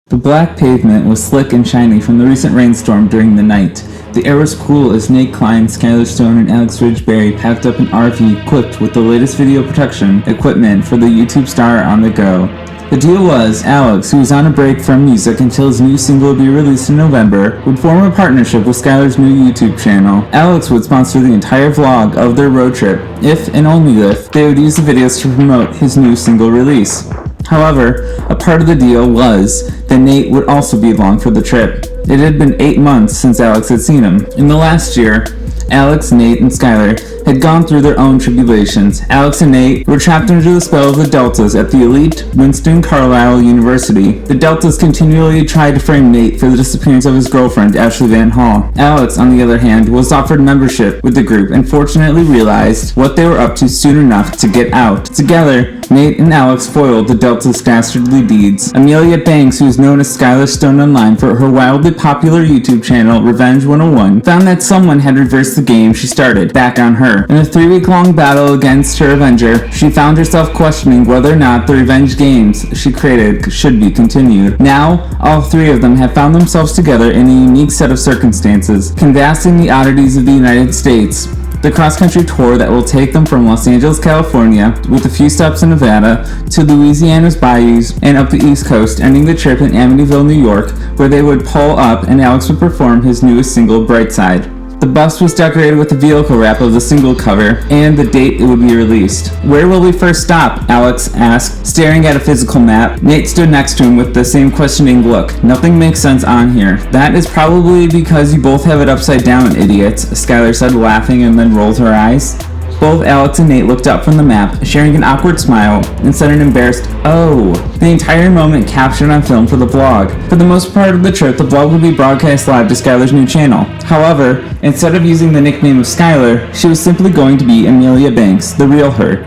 The black pavement was slick and shiny from the recent rainstorm during the night. The air was cool as Nate Klein, Skyler Stone, and Alex Ridgeberry packed up an RV equipped with the latest video protection equipment for the YouTube star on the go. The deal was, Alex, who was on a break from music until his new single would be released in November, would form a partnership with Skyler's new YouTube channel. Alex would sponsor the entire vlog of their road trip, if and only if they would use the videos to promote his new single release. However, a part of the deal was that Nate would also be along for the trip. It had been 8 months since Alex had seen him. In the last year, Alex, Nate, and Skyler had gone through their own tribulations. Alex and Nate were trapped under the spell of the Deltas at the elite Winston Carlisle University. The Deltas continually tried to frame Nate for the disappearance of his girlfriend, Ashley Van Hall. Alex, on the other hand, was offered membership with the group and fortunately realized what they were up to soon enough to get out. Together, Nate and Alex foiled the Delta's dastardly deeds. Amelia Banks, who is known as Skyler Stone online for her wildly popular YouTube channel, Revenge 101, found that someone had reversed the game she started, back on her. In a 3-week-long battle against her avenger, she found herself questioning whether or not the revenge games she created should be continued. Now, all three of them have found themselves together in a unique set of circumstances, canvassing the oddities of the United States. The cross-country tour that will take them from Los Angeles, California, with a few stops in Nevada, to Louisiana's bayous and up the East Coast, ending the trip in Amityville, New York, where they would pull up and Alex would perform his newest single, Brightside. The bus was decorated with the vehicle wrap of the single cover and the date it would be released. "Where will we first stop?" Alex asked, staring at a physical map. Nate stood next to him with the same questioning look. "Nothing makes sense on here." "That is probably because you both have it upside down, idiots," Skyler said, laughing, and then rolled her eyes. Both Alex and Nate looked up from the map, sharing an awkward smile, and said an embarrassed, "Oh." The entire moment captured on film for the vlog. For the most part of the trip, the vlog would be broadcast live to Skyler's new channel. However, instead of using the nickname of Skyler, she was simply going to be Amelia Banks, the real her.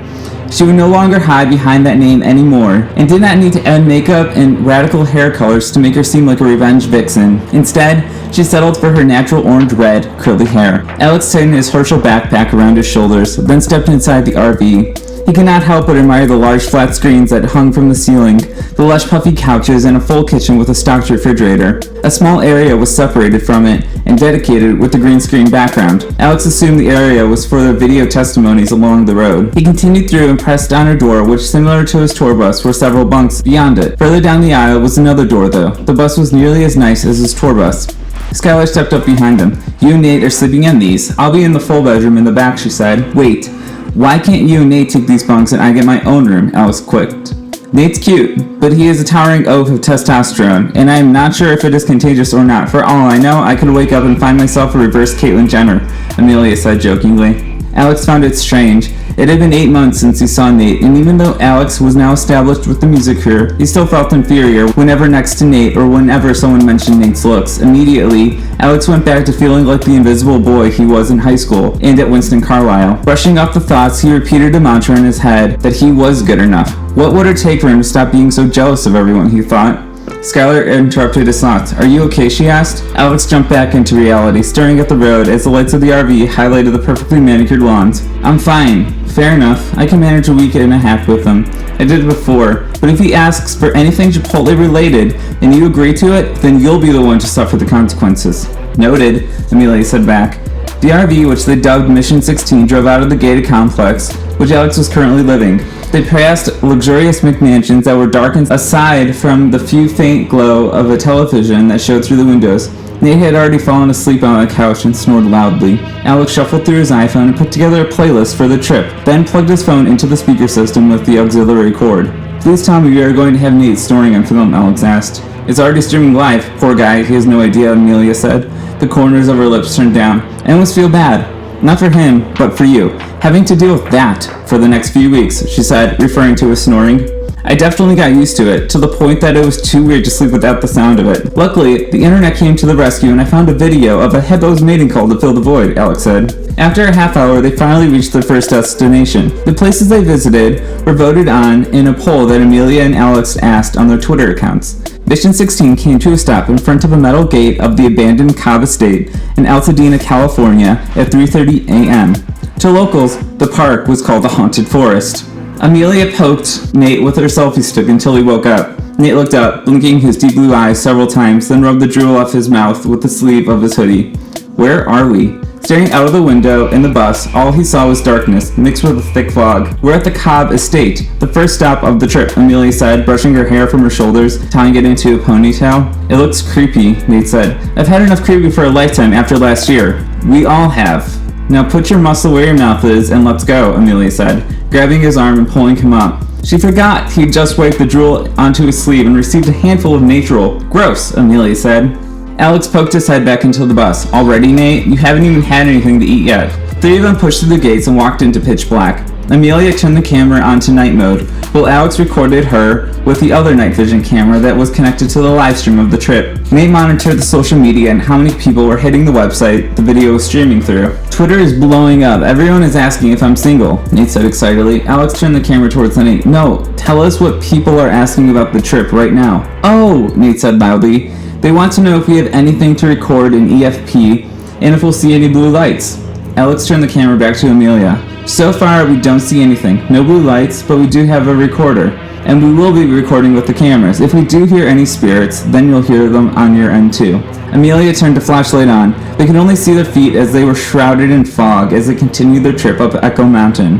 She would no longer hide behind that name anymore, and did not need to add makeup and radical hair colors to make her seem like a revenge vixen. Instead, she settled for her natural orange-red, curly hair. Alex tightened his Herschel backpack around his shoulders, then stepped inside the RV. He could not help but admire the large flat screens that hung from the ceiling, the lush puffy couches, and a full kitchen with a stocked refrigerator. A small area was separated from it and dedicated with the green screen background. Alex assumed the area was for the video testimonies along the road. He continued through and pressed on her door, which, similar to his tour bus, were several bunks beyond it. Further down the aisle was another door, though. The bus was nearly as nice as his tour bus. Skyler stepped up behind him. "You and Nate are sleeping in these. I'll be in the full bedroom in the back," she said. "Wait. Why can't you and Nate take these bunks and I get my own room?" Alex quipped. "Nate's cute, but he is a towering oaf of testosterone, and I am not sure if it is contagious or not. For all I know, I could wake up and find myself a reverse Caitlyn Jenner," Amelia said jokingly. Alex found it strange. It had been 8 months since he saw Nate, and even though Alex was now established with the music career, he still felt inferior whenever next to Nate or whenever someone mentioned Nate's looks. Immediately, Alex went back to feeling like the invisible boy he was in high school and at Winston Carlisle. Brushing off the thoughts, he repeated a mantra in his head that he was good enough. What would it take for him to stop being so jealous of everyone, he thought. Skyler interrupted his thoughts. "Are you okay?" she asked. Alex jumped back into reality, staring at the road as the lights of the RV highlighted the perfectly manicured lawns. "I'm fine. Fair enough. I can manage a week and a half with him. I did it before. But if he asks for anything Chipotle related and you agree to it, then you'll be the one to suffer the consequences." "Noted," Amelia said back. The RV, which they dubbed Mission 16, drove out of the gated complex, which Alex was currently living. They passed luxurious McMansions that were darkened aside from the few faint glow of a television that showed through the windows. Nate had already fallen asleep on the couch and snored loudly. Alex shuffled through his iPhone and put together a playlist for the trip, then plugged his phone into the speaker system with the auxiliary cord. "Please tell me we are going to have Nate snoring on film," Alex asked. "It's already streaming live. Poor guy, he has no idea," Amelia said. The corners of her lips turned down. "I almost feel bad. Not for him, but for you. Having to deal with that for the next few weeks," she said, referring to his snoring. "I definitely got used to it, to the point that it was too weird to sleep without the sound of it. Luckily, the internet came to the rescue and I found a video of a hippo's mating call to fill the void," Alex said. After a half hour, they finally reached their first destination. The places they visited were voted on in a poll that Amelia and Alex asked on their Twitter accounts. Mission 16 came to a stop in front of a metal gate of the abandoned Cobb Estate in Altadena, California at 3:30 a.m. To locals, the park was called the Haunted Forest. Amelia poked Nate with her selfie stick until he woke up. Nate looked up, blinking his deep blue eyes several times, then rubbed the drool off his mouth with the sleeve of his hoodie. Where are we? Staring out of the window in the bus, all he saw was darkness, mixed with a thick fog. We're at the Cobb Estate, the first stop of the trip, Amelia said, brushing her hair from her shoulders, tying it into a ponytail. It looks creepy, Nate said. I've had enough creepy for a lifetime after last year. We all have. Now put your muscle where your mouth is and let's go, Amelia said, grabbing his arm and pulling him up. She forgot he'd just wiped the drool onto his sleeve and received a handful of natural. Gross, Amelia said. Alex poked his head back into the bus. Already, Nate? You haven't even had anything to eat yet. Three of them pushed through the gates and walked into pitch black. Amelia turned the camera onto night mode, while Alex recorded her with the other night vision camera that was connected to the live stream of the trip. Nate monitored the social media and how many people were hitting the website the video was streaming through. Twitter is blowing up. Everyone is asking if I'm single, Nate said excitedly. Alex turned the camera towards Nate. No, tell us what people are asking about the trip right now. Oh, Nate said loudly. They want to know if we have anything to record in EFP and if we'll see any blue lights. Alex turned the camera back to Amelia. So far, we don't see anything. No blue lights, but we do have a recorder. And we will be recording with the cameras. If we do hear any spirits, then you'll hear them on your end too. Amelia turned the flashlight on. They could only see their feet as they were shrouded in fog as they continued their trip up Echo Mountain.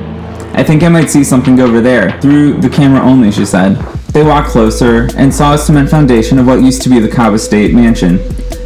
I think I might see something over there. Through the camera only, she said. They walked closer and saw a cement foundation of what used to be the Cobb Estate mansion.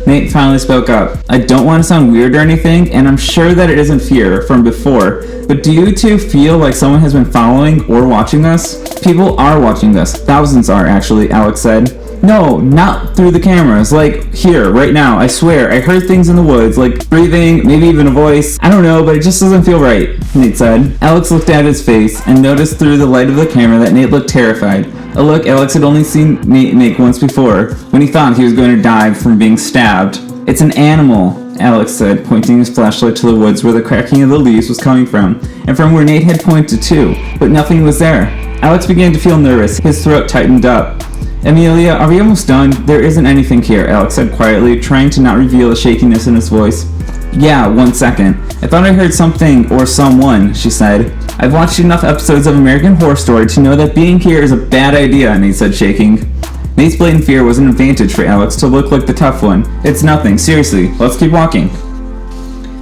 Nate finally spoke up. I don't want to sound weird or anything, and I'm sure that it isn't fear from before, but do you two feel like someone has been following or watching us? People are watching us. Thousands are, actually, Alex said. No, not through the cameras. Like, here, right now, I swear. I heard things in the woods, like breathing, maybe even a voice. I don't know, but it just doesn't feel right, Nate said. Alex looked at his face and noticed through the light of the camera that Nate looked terrified. A look Alex had only seen Nate make once before, when he thought he was going to die from being stabbed. It's an animal, Alex said, pointing his flashlight to the woods where the cracking of the leaves was coming from, and from where Nate had pointed to, but nothing was there. Alex began to feel nervous. His throat tightened up. Amelia, are we almost done? There isn't anything here, Alex said quietly, trying to not reveal the shakiness in his voice. Yeah, 1 second. I thought I heard something or someone, she said. I've watched enough episodes of American Horror Story to know that being here is a bad idea, Nate said, shaking. Nate's blatant fear was an advantage for Alex to look like the tough one. It's nothing, seriously, let's keep walking.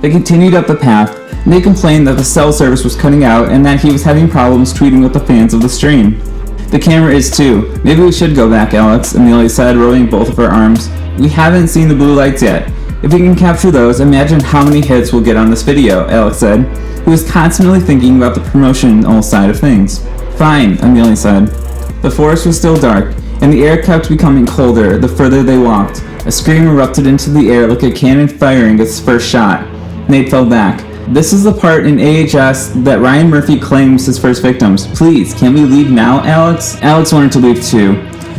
They continued up the path. Nate complained that the cell service was cutting out and that he was having problems tweeting with the fans of the stream. The camera is too. Maybe we should go back, Alex, Amelia said, rubbing both of her arms. We haven't seen the blue lights yet. If we can capture those, imagine how many hits we'll get on this video, Alex said. He was constantly thinking about the promotional side of things. Fine, Amelia said. The forest was still dark, and the air kept becoming colder the further they walked. A scream erupted into the air like a cannon firing its first shot. Nate fell back. This is the part in AHS that Ryan Murphy claims his first victims. Please, can we leave now, Alex? Alex wanted to leave too.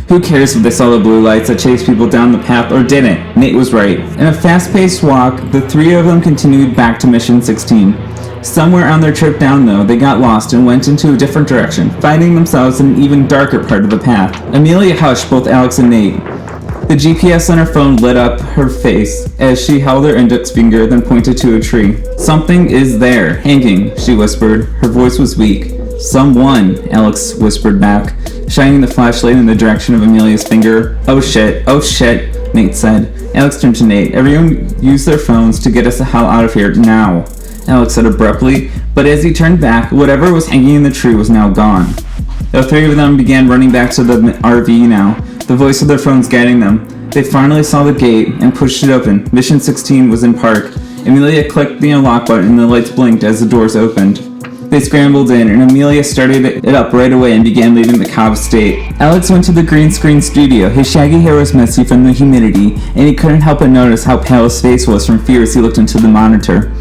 Who cares if they saw the blue lights that chased people down the path or didn't? Nate was right. In a fast-paced walk, the three of them continued back to Mission 16. Somewhere on their trip down, though, they got lost and went into a different direction, finding themselves in an even darker part of the path. Amelia hushed both Alex and Nate. The GPS on her phone lit up her face as she held her index finger, then pointed to a tree. Something is there, hanging, she whispered. Her voice was weak. Someone, Alex whispered back, shining the flashlight in the direction of Amelia's finger. Oh shit, Nate said. Alex turned to Nate. Everyone use their phones to get us the hell out of here, now, Alex said abruptly, but as he turned back, whatever was hanging in the tree was now gone. The three of them began running back to the RV now, the voice of their phones guiding them. They finally saw the gate and pushed it open. Mission 16 was in park. Amelia clicked the unlock button and the lights blinked as the doors opened. They scrambled in, and Amelia started it up right away and began leaving the Cobb Estate. Alex went to the green screen studio. His shaggy hair was messy from the humidity, and he couldn't help but notice how pale his face was from fear as he looked into the monitor.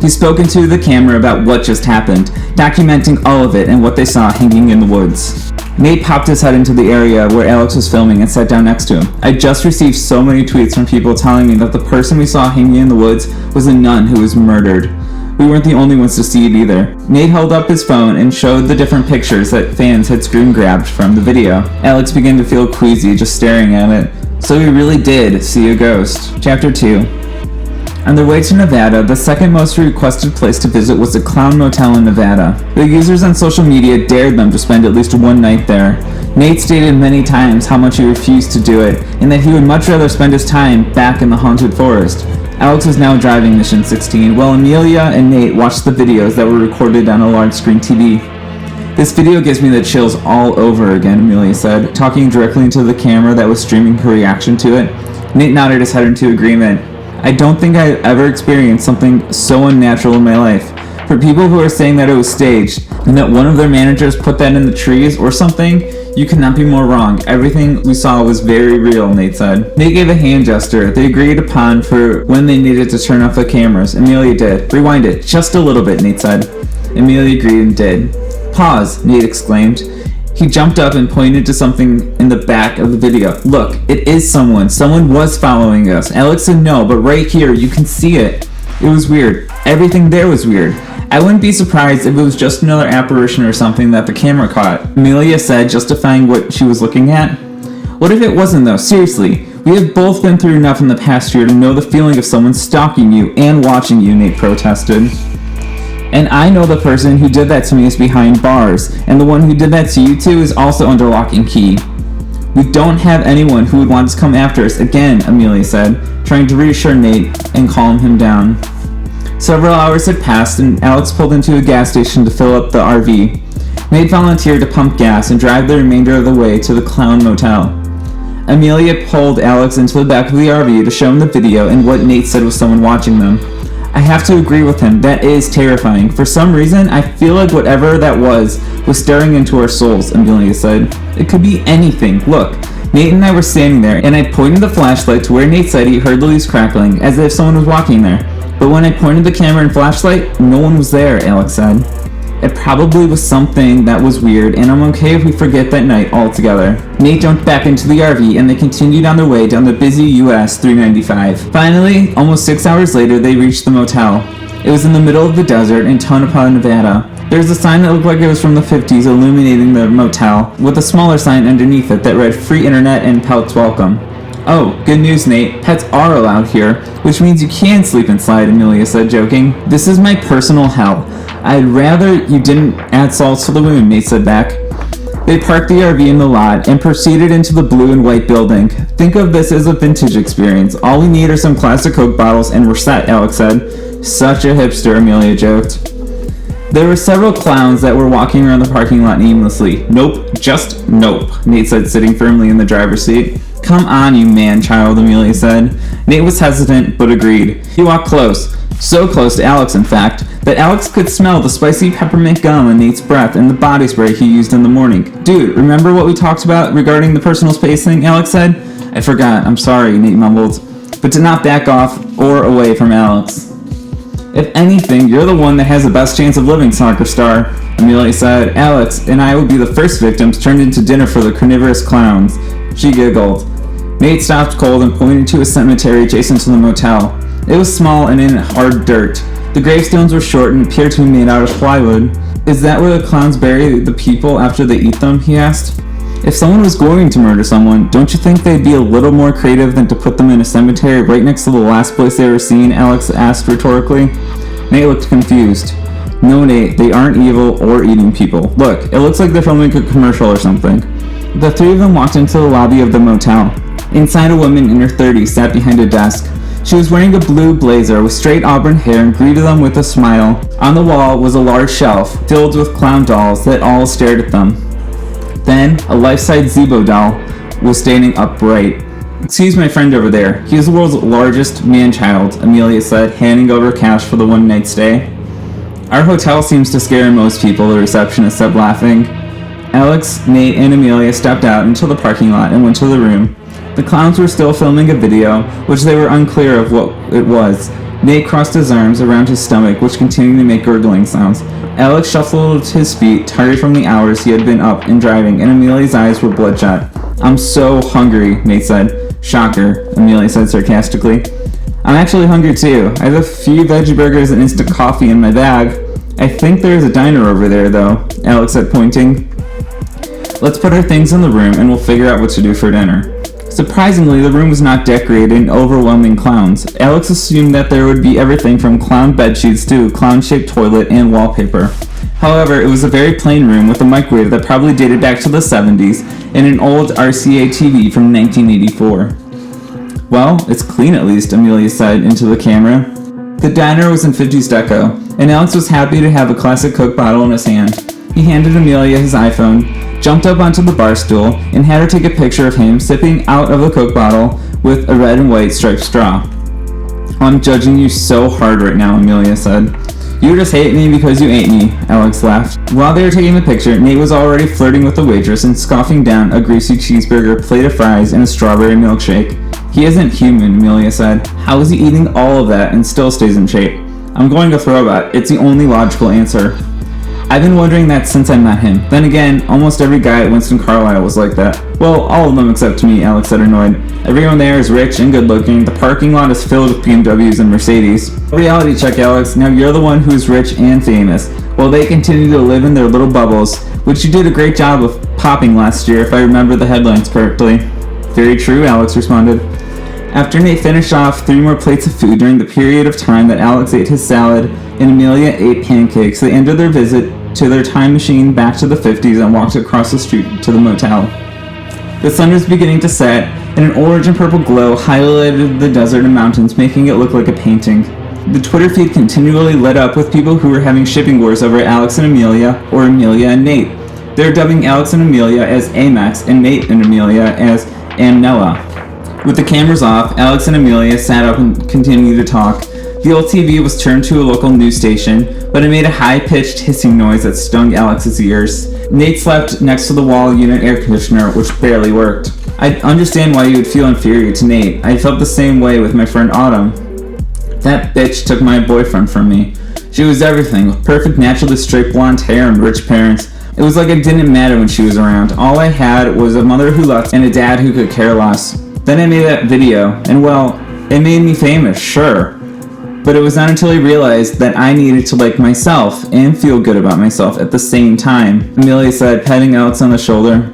He spoke into the camera about what just happened, documenting all of it and what they saw hanging in the woods. Nate popped his head into the area where Alex was filming and sat down next to him. I just received so many tweets from people telling me that the person we saw hanging in the woods was a nun who was murdered. We weren't the only ones to see it either. Nate held up his phone and showed the different pictures that fans had screen grabbed from the video. Alex began to feel queasy just staring at it. So we really did see a ghost. Chapter 2. On their way to Nevada, the second most requested place to visit was a clown motel in Nevada. The users on social media dared them to spend at least one night there. Nate stated many times how much he refused to do it, and that he would much rather spend his time back in the haunted forest. Alex was now driving Mission 16, while Amelia and Nate watched the videos that were recorded on a large screen TV. "This video gives me the chills all over again," Amelia said, talking directly into the camera that was streaming her reaction to it. Nate nodded his head into agreement. "I don't think I've ever experienced something so unnatural in my life. For people who are saying that it was staged, and that one of their managers put that in the trees or something, you could not be more wrong. Everything we saw was very real," Nate said. Nate gave a hand gesture they agreed upon for when they needed to turn off the cameras. Amelia did. "Rewind it, just a little bit," Nate said. Amelia agreed and did. "Pause," Nate exclaimed. He jumped up and pointed to something in the back of the video. "Look, it is someone. Someone was following us." Alex said no, but right here, you can see it. It was weird. Everything there was weird. "I wouldn't be surprised if it was just another apparition or something that the camera caught," Amelia said, justifying what she was looking at. "What if it wasn't though? Seriously. We have both been through enough in the past year to know the feeling of someone stalking you and watching you," Nate protested. "And I know the person who did that to me is behind bars, and the one who did that to you two is also under lock and key. We don't have anyone who would want to come after us again," Amelia said, trying to reassure Nate and calm him down. Several hours had passed, and Alex pulled into a gas station to fill up the RV. Nate volunteered to pump gas and drive the remainder of the way to the clown motel. Amelia pulled Alex into the back of the RV to show him the video and what Nate said was someone watching them. "I have to agree with him, that is terrifying. For some reason, I feel like whatever that was staring into our souls," Amelia said. "It could be anything. Look, Nate and I were standing there, and I pointed the flashlight to where Nate said he heard the leaves crackling, as if someone was walking there. But when I pointed the camera and flashlight, no one was there," Alex said. "It probably was something that was weird, and I'm okay if we forget that night altogether." Nate jumped back into the RV, and they continued on their way down the busy US 395. Finally, almost 6 hours later, they reached the motel. It was in the middle of the desert in Tonopah, Nevada. There was a sign that looked like it was from the 50s illuminating the motel, with a smaller sign underneath it that read "Free Internet and Pets Welcome." "Oh, good news, Nate. Pets are allowed here, which means you can sleep inside," Amelia said, joking. "This is my personal hell. I'd rather you didn't add salt to the wound," Nate said back. They parked the RV in the lot and proceeded into the blue and white building. "Think of this as a vintage experience. All we need are some classic Coke bottles and we're set," Alex said. "Such a hipster," Amelia joked. There were several clowns that were walking around the parking lot aimlessly. "Nope, just nope," Nate said, sitting firmly in the driver's seat. "Come on, you man-child," Amelia said. Nate was hesitant, but agreed. He walked close. So close to Alex, in fact, that Alex could smell the spicy peppermint gum in Nate's breath and the body spray he used in the morning. "Dude, remember what we talked about regarding the personal space thing?" Alex said. "I forgot. I'm sorry," Nate mumbled, but did not back off or away from Alex. "If anything, you're the one that has the best chance of living, soccer star," Amelia said. "Alex and I would be the first victims turned into dinner for the carnivorous clowns." She giggled. Nate stopped cold and pointed to a cemetery adjacent to the motel. It was small and in hard dirt. The gravestones were short and appeared to be made out of plywood. "Is that where the clowns bury the people after they eat them?" he asked. "If someone was going to murder someone, don't you think they'd be a little more creative than to put them in a cemetery right next to the last place they were seen?" Alex asked rhetorically. Nate looked confused. "No, Nate, they aren't evil or eating people. Look, it looks like they're filming a commercial or something." The three of them walked into the lobby of the motel. Inside, a woman in her 30s sat behind a desk. She was wearing a blue blazer with straight auburn hair and greeted them with a smile. On the wall was a large shelf filled with clown dolls that all stared at them. Then, a life-size Zebo doll was standing upright. "Excuse my friend over there. He is the world's largest man-child," Amelia said, handing over cash for the one-night stay. "Our hotel seems to scare most people," the receptionist said, laughing. Alex, Nate, and Amelia stepped out into the parking lot and went to the room. The clowns were still filming a video, which they were unclear of what it was. Nate crossed his arms around his stomach, which continued to make gurgling sounds. Alex shuffled to his feet, tired from the hours he had been up and driving, and Amelia's eyes were bloodshot. "I'm so hungry," Nate said. "Shocker," Amelia said sarcastically. "I'm actually hungry too. I have a few veggie burgers and instant coffee in my bag. I think there's a diner over there, though," Alex said, pointing. "Let's put our things in the room and we'll figure out what to do for dinner." Surprisingly, the room was not decorated in overwhelming clowns. Alex assumed that there would be everything from clown bedsheets to a clown-shaped toilet and wallpaper. However, it was a very plain room with a microwave that probably dated back to the 70s and an old RCA TV from 1984. "Well, it's clean at least," Amelia said into the camera. The diner was in 50s deco, and Alex was happy to have a classic Coke bottle in his hand. He handed Amelia his iPhone, jumped up onto the bar stool, and had her take a picture of him sipping out of the Coke bottle with a red and white striped straw. "I'm judging you so hard right now," Amelia said. "You just hate me because you ate me," Alex laughed. While they were taking the picture, Nate was already flirting with the waitress and scoffing down a greasy cheeseburger, plate of fries, and a strawberry milkshake. "He isn't human," Amelia said. "How is he eating all of that and still stays in shape?" "I'm going with robot. It's the only logical answer." "I've been wondering that since I met him. Then again, almost every guy at Winston Carlisle was like that." "Well, all of them except me," Alex said, annoyed. "Everyone there is rich and good looking. The parking lot is filled with BMWs and Mercedes." "Reality check, Alex. Now you're the one who's rich and famous, while they continue to live in their little bubbles, which you did a great job of popping last year if I remember the headlines correctly." "Very true," Alex responded. After Nate finished off 3 more plates of food during the period of time that Alex ate his salad and Amelia ate pancakes, they ended their visit to their time machine back to the 50s and walked across the street to the motel. The sun was beginning to set, and an orange and purple glow highlighted the desert and mountains, making it look like a painting. The Twitter feed continually lit up with people who were having shipping wars over Alex and Amelia, or Amelia and Nate. They were dubbing Alex and Amelia as Amex and Nate and Amelia as Amnella. With the cameras off, Alex and Amelia sat up and continued to talk. The old TV was turned to a local news station, but it made a high-pitched hissing noise that stung Alex's ears. Nate slept next to the wall unit air conditioner, which barely worked. I understand why you would feel inferior to Nate. I felt the same way with my friend Autumn. That bitch took my boyfriend from me. She was everything, with perfect naturally straight blonde hair and rich parents. It was like it didn't matter when she was around. All I had was a mother who left and a dad who could care less. Then I made that video, and well, it made me famous, sure. But it was not until I realized that I needed to like myself and feel good about myself at the same time," Amelia said, patting Alex on the shoulder.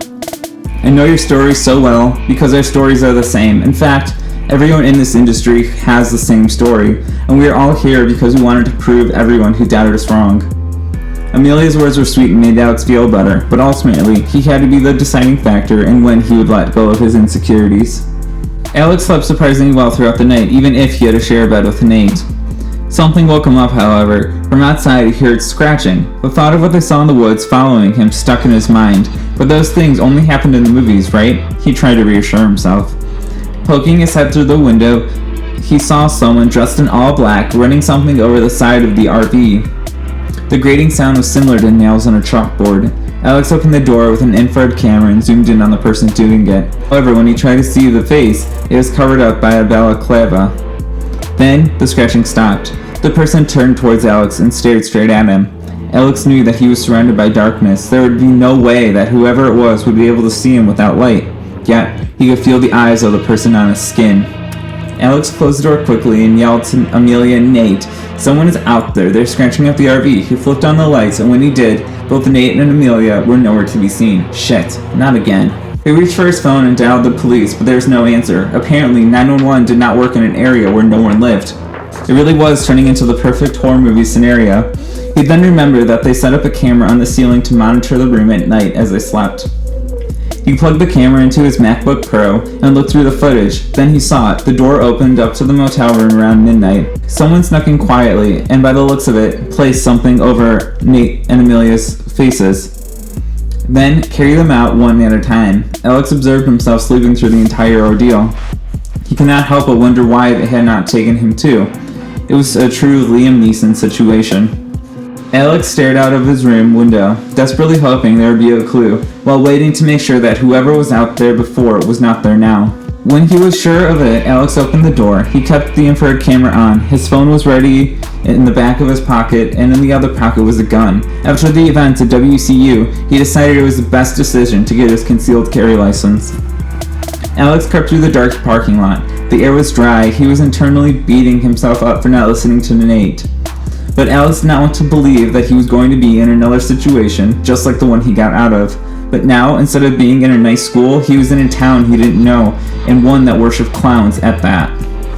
"I know your story so well because our stories are the same. In fact, everyone in this industry has the same story, and we are all here because we wanted to prove everyone who doubted us wrong." Amelia's words were sweet and made Alex feel better, but ultimately, he had to be the deciding factor in when he would let go of his insecurities. Alex slept surprisingly well throughout the night, even if he had to share a bed with Nate. Something woke him up, however. From outside, he heard scratching. The thought of what they saw in the woods following him stuck in his mind. But those things only happened in the movies, right? He tried to reassure himself. Poking his head through the window, he saw someone dressed in all black running something over the side of the RV. The grating sound was similar to nails on a chalkboard. Alex opened the door with an infrared camera and zoomed in on the person doing it. However, when he tried to see the face, it was covered up by a balaclava. Then, the scratching stopped. The person turned towards Alex and stared straight at him. Alex knew that he was surrounded by darkness. There would be no way that whoever it was would be able to see him without light. Yet, he could feel the eyes of the person on his skin. Alex closed the door quickly and yelled to Amelia and Nate, "Someone is out there. They're scratching up the RV." He flipped on the lights, and when he did, both Nate and Amelia were nowhere to be seen. Shit, not again. He reached for his phone and dialed the police, but there was no answer. Apparently, 911 did not work in an area where no one lived. It really was turning into the perfect horror movie scenario. He then remembered that they set up a camera on the ceiling to monitor the room at night as they slept. He plugged the camera into his MacBook Pro and looked through the footage. Then he saw it. The door opened up to the motel room around midnight. Someone snuck in quietly, and by the looks of it, placed something over Nate and Amelia's faces. Then carried them out one at a time. Alex observed himself sleeping through the entire ordeal. He could not help but wonder why they had not taken him too. It was a true Liam Neeson situation. Alex stared out of his room window, desperately hoping there would be a clue, while waiting to make sure that whoever was out there before was not there now. When he was sure of it, Alex opened the door. He kept the infrared camera on. His phone was ready in the back of his pocket, and in the other pocket was a gun. After the events at WCU, he decided it was the best decision to get his concealed carry license. Alex crept through the dark parking lot. The air was dry. He was internally beating himself up for not listening to Nate. But Alex did not want to believe that he was going to be in another situation, just like the one he got out of. But now, instead of being in a nice school, he was in a town he didn't know, and one that worshipped clowns at that.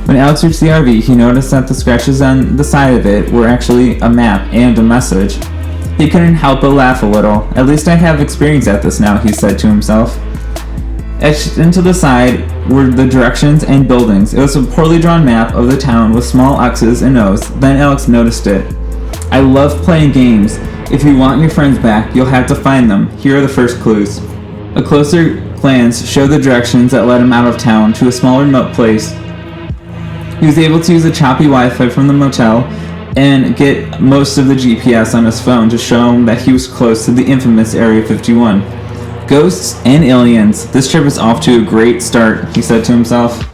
When Alex reached the RV, he noticed that the scratches on the side of it were actually a map and a message. He couldn't help but laugh a little. At least I have experience at this now, he said to himself. Etched into the side were the directions and buildings. It was a poorly drawn map of the town with small X's and O's. Then Alex noticed it. I love playing games. If you want your friends back, you'll have to find them. Here are the first clues. A closer glance showed the directions that led him out of town to a small remote place. He was able to use a choppy Wi-Fi from the motel and get most of the GPS on his phone to show him that he was close to the infamous Area 51. Ghosts and aliens. This trip is off to a great start, he said to himself.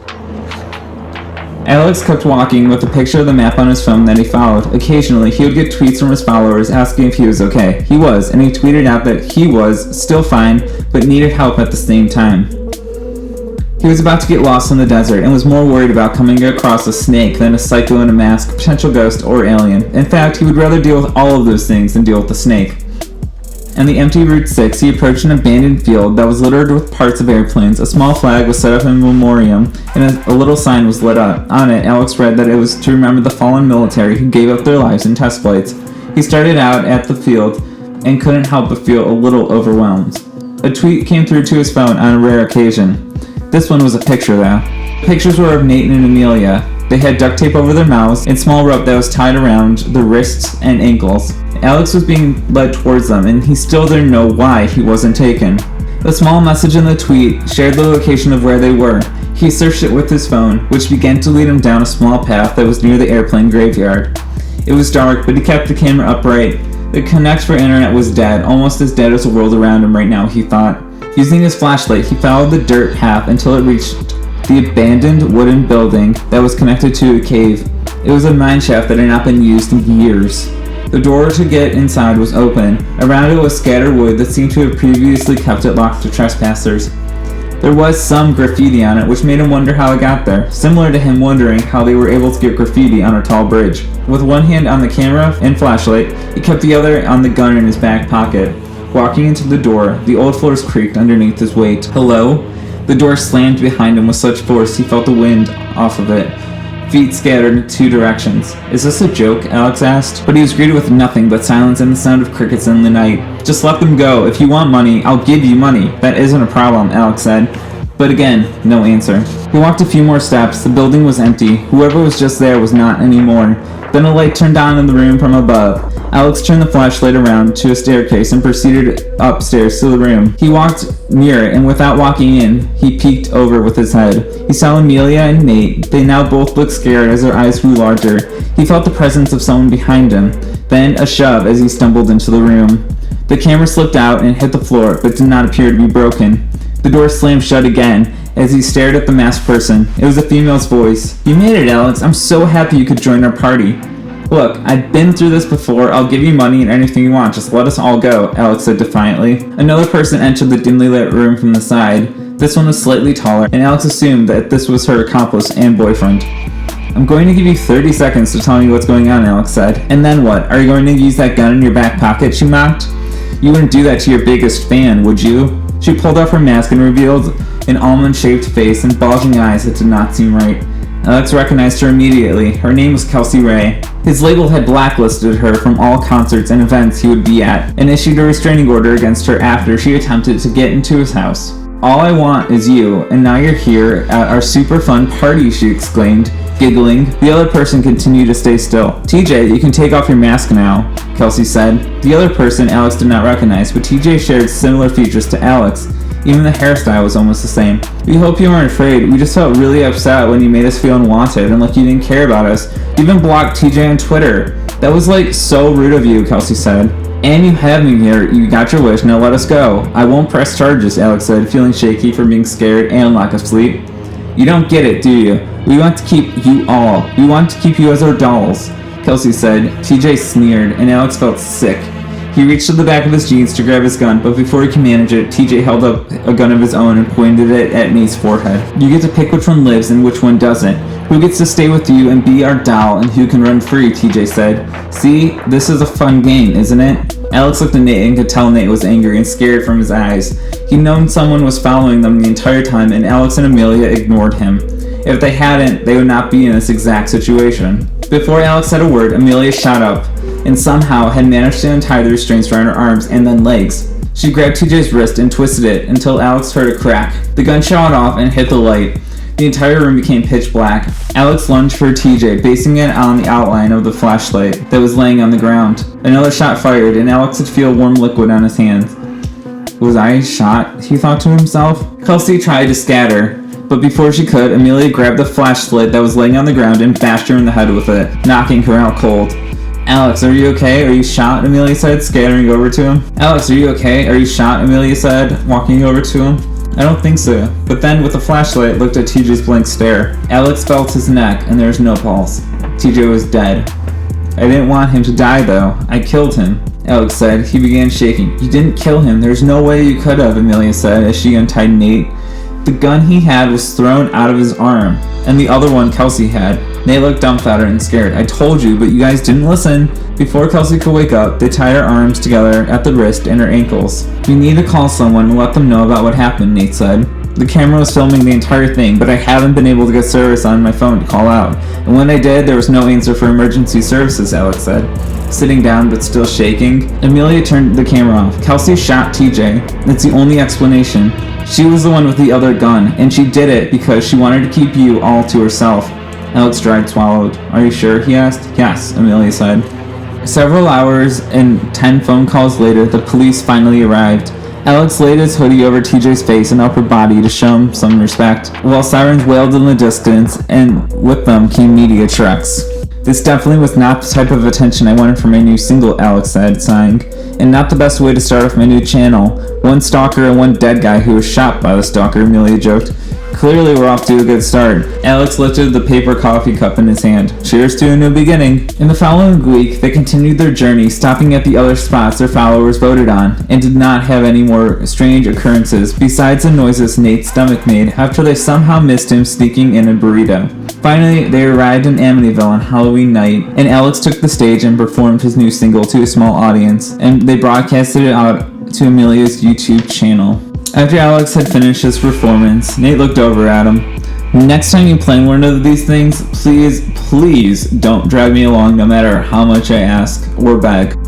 Alex kept walking with a picture of the map on his phone that he followed. Occasionally, he would get tweets from his followers asking if he was okay. He was, and he tweeted out that he was still fine, but needed help at the same time. He was about to get lost in the desert and was more worried about coming across a snake than a psycho in a mask, potential ghost, or alien. In fact, he would rather deal with all of those things than deal with the snake. On the empty Route 6, he approached an abandoned field that was littered with parts of airplanes. A small flag was set up in memoriam, and a little sign was lit up. On it, Alex read that it was to remember the fallen military who gave up their lives in test flights. He started out at the field and couldn't help but feel a little overwhelmed. A tweet came through to his phone on a rare occasion. This one was a picture, though. Pictures were of Nate and Amelia. They had duct tape over their mouths and small rope that was tied around their wrists and ankles. Alex was being led towards them, and he still didn't know why he wasn't taken. The small message in the tweet shared the location of where they were. He searched it with his phone, which began to lead him down a small path that was near the airplane graveyard. It was dark, but he kept the camera upright. The connect for internet was dead, almost as dead as the world around him right now, he thought. Using his flashlight, he followed the dirt path until it reached the abandoned wooden building that was connected to a cave. It was a mine shaft that had not been used in years. The door to get inside was open. Around it was scattered wood that seemed to have previously kept it locked to trespassers. There was some graffiti on it, which made him wonder how it got there, similar to him wondering how they were able to get graffiti on a tall bridge. With one hand on the camera and flashlight, he kept the other on the gun in his back pocket. Walking into the door, the old floors creaked underneath his weight. Hello? The door slammed behind him with such force he felt the wind off of it. Feet scattered in two directions. Is this a joke? Alex asked. But he was greeted with nothing but silence and the sound of crickets in the night. Just let them go. If you want money, I'll give you money. That isn't a problem, Alex said. But again, no answer. He walked a few more steps. The building was empty. Whoever was just there was not anymore. Then a light turned on in the room from above. Alex turned the flashlight around to a staircase and proceeded upstairs to the room. He walked near it, and without walking in, he peeked over with his head. He saw Amelia and Nate. They now both looked scared as their eyes grew larger. He felt the presence of someone behind him, then a shove as he stumbled into the room. The camera slipped out and hit the floor, but did not appear to be broken. The door slammed shut again as he stared at the masked person. It was a female's voice. You made it, Alex. I'm so happy you could join our party. Look, I've been through this before. I'll give you money and anything you want. Just let us all go, Alex said defiantly. Another person entered the dimly lit room from the side. This one was slightly taller, and Alex assumed that this was her accomplice and boyfriend. I'm going to give you 30 seconds to tell me what's going on, Alex said. And then what? Are you going to use that gun in your back pocket? She mocked. You wouldn't do that to your biggest fan, would you? She pulled off her mask and revealed an almond-shaped face and bulging eyes that did not seem right. Alex recognized her immediately. Her name was Kelsey Ray. His label had blacklisted her from all concerts and events he would be at, and issued a restraining order against her after she attempted to get into his house. All I want is you, and now you're here at our super fun party, she exclaimed, giggling. The other person continued to stay still. TJ, you can take off your mask now, Kelsey said. The other person Alex did not recognize, but TJ shared similar features to Alex. Even the hairstyle was almost the same. We hope you weren't afraid. We just felt really upset when you made us feel unwanted and like you didn't care about us. You even blocked TJ on Twitter. That was like so rude of you, Kelsey said. And you have me here. You got your wish. Now let us go. I won't press charges, Alex said, feeling shaky from being scared and lack of sleep. You don't get it, do you? We want to keep you all. We want to keep you as our dolls, Kelsey said. TJ sneered, and Alex felt sick. He reached to the back of his jeans to grab his gun, but before he could manage it, TJ held up a gun of his own and pointed it at Nate's forehead. You get to pick which one lives and which one doesn't. Who gets to stay with you and be our doll, and who can run free, TJ said. See, this is a fun game, isn't it? Alex looked at Nate and could tell Nate was angry and scared from his eyes. He'd known someone was following them the entire time, and Alex and Amelia ignored him. If they hadn't, they would not be in this exact situation. Before Alex said a word, Amelia shot up, and somehow had managed to untie the restraints around her arms and then legs. She grabbed TJ's wrist and twisted it until Alex heard a crack. The gun shot off and hit the light. The entire room became pitch black. Alex lunged for TJ, basing it on the outline of the flashlight that was laying on the ground. Another shot fired, and Alex could feel warm liquid on his hands. Was I shot? He thought to himself. Kelsey tried to scatter, but before she could, Amelia grabbed the flashlight that was laying on the ground and bashed her in the head with it, knocking her out cold. Alex, are you okay? Are you shot? Amelia said, scattering over to him. Alex, are you okay? Are you shot? Amelia said, walking over to him. I don't think so. But then, with the flashlight, looked at TJ's blank stare. Alex felt his neck, and there was no pulse. TJ was dead. I didn't want him to die, though. I killed him, Alex said. He began shaking. You didn't kill him. There's no way you could have, Amelia said, as she untied Nate. The gun he had was thrown out of his arm, and the other one Kelsey had. Nate looked dumbfounded and scared. I told you, but you guys didn't listen. Before Kelsey could wake up, they tied her arms together at the wrist and her ankles. We need to call someone and let them know about what happened, Nate said. The camera was filming the entire thing, but I haven't been able to get service on my phone to call out. And when I did, there was no answer for emergency services, Alex said. Sitting down but still shaking, Amelia turned the camera off. Kelsey shot TJ. That's the only explanation. She was the one with the other gun, and she did it because she wanted to keep you all to herself. Alex dry swallowed. Are you sure? He asked. Yes, Amelia said. Several hours and 10 phone calls later, the police finally arrived. Alex laid his hoodie over TJ's face and upper body to show him some respect, while sirens wailed in the distance, and with them came media trucks. This definitely was not the type of attention I wanted for my new single, Alex said, sighing. And not the best way to start off my new channel. One stalker and one dead guy who was shot by the stalker, Amelia joked. Clearly we're off to a good start. Alex lifted the paper coffee cup in his hand. Cheers to a new beginning. In the following week, they continued their journey, stopping at the other spots their followers voted on, and did not have any more strange occurrences besides the noises Nate's stomach made after they somehow missed him sneaking in a burrito. Finally, they arrived in Amityville on Halloween night, and Alex took the stage and performed his new single to a small audience, and they broadcasted it out to Amelia's YouTube channel. After Alex had finished his performance, Nate looked over at him. Next time you plan one of these things, please don't drag me along no matter how much I ask or beg.